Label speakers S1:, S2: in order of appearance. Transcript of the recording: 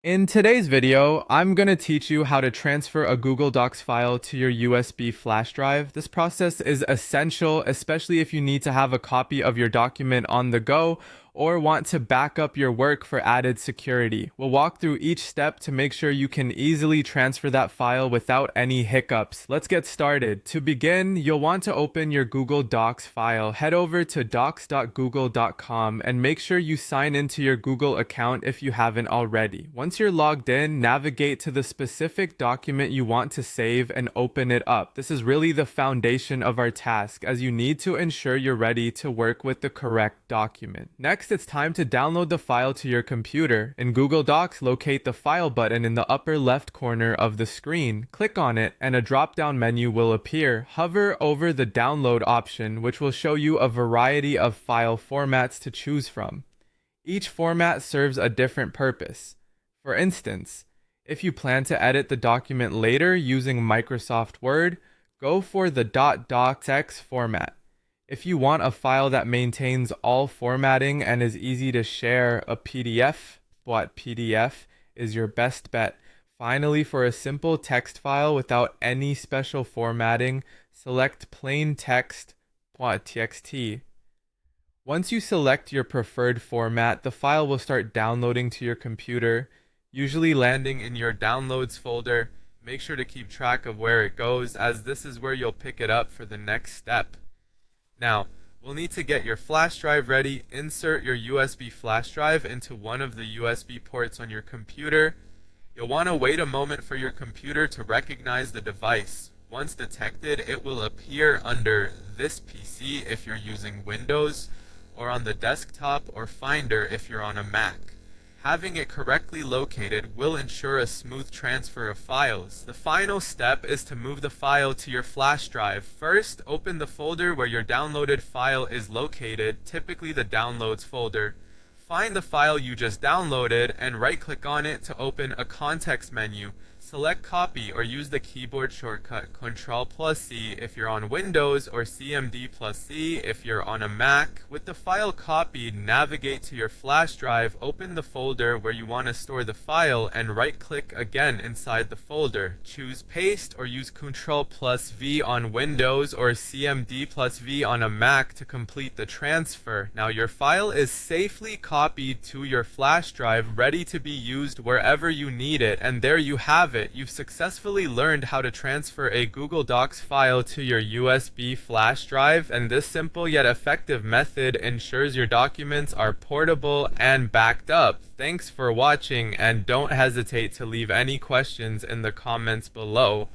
S1: In today's video, I'm going to teach you how to transfer a Google Docs file to your USB flash drive. This process is essential, especially if you need to have a copy of your document on the go or want to back up your work for added security. We'll walk through each step to make sure you can easily transfer that file without any hiccups. Let's get started. To begin, you'll want to open your Google Docs file. Head over to docs.google.com and make sure you sign into your Google account if you haven't already. Once you're logged in, navigate to the specific document you want to save and open it up. This is really the foundation of our task, as you need to ensure you're ready to work with the correct document. Next, it's time to download the file to your computer. In Google Docs, locate the File button in the upper left corner of the screen. Click on it, and a drop-down menu will appear. Hover over the Download option, which will show you a variety of file formats to choose from. Each format serves a different purpose. For instance, if you plan to edit the document later using Microsoft Word, go for the .docx format. If you want a file that maintains all formatting and is easy to share, a PDF is your best bet. Finally, for a simple text file without any special formatting, select plain text .txt. Once you select your preferred format, the file will start downloading to your computer, usually landing in your Downloads folder. Make sure to keep track of where it goes, as this is where you'll pick it up for the next step. Now, we'll need to get your flash drive ready. Insert your USB flash drive into one of the USB ports on your computer. You'll want to wait a moment for your computer to recognize the device. Once detected, it will appear under this PC if you're using Windows, or on the desktop or Finder if you're on a Mac. Having it correctly located will ensure a smooth transfer of files. The final step is to move the file to your flash drive. First, open the folder where your downloaded file is located, typically the Downloads folder. Find the file you just downloaded and right-click on it to open a context menu. Select Copy or use the keyboard shortcut Ctrl+C if you're on Windows or CMD+C if you're on a Mac. With the file copied, navigate to your flash drive, open the folder where you want to store the file, and right-click again inside the folder. Choose Paste or use Ctrl+V on Windows or CMD+V on a Mac to complete the transfer. Now your file is safely copied to your flash drive, ready to be used wherever you need it, and there you have it. You've successfully learned how to transfer a Google Docs file to your USB flash drive, and this simple yet effective method ensures your documents are portable and backed up. Thanks for watching, and don't hesitate to leave any questions in the comments below.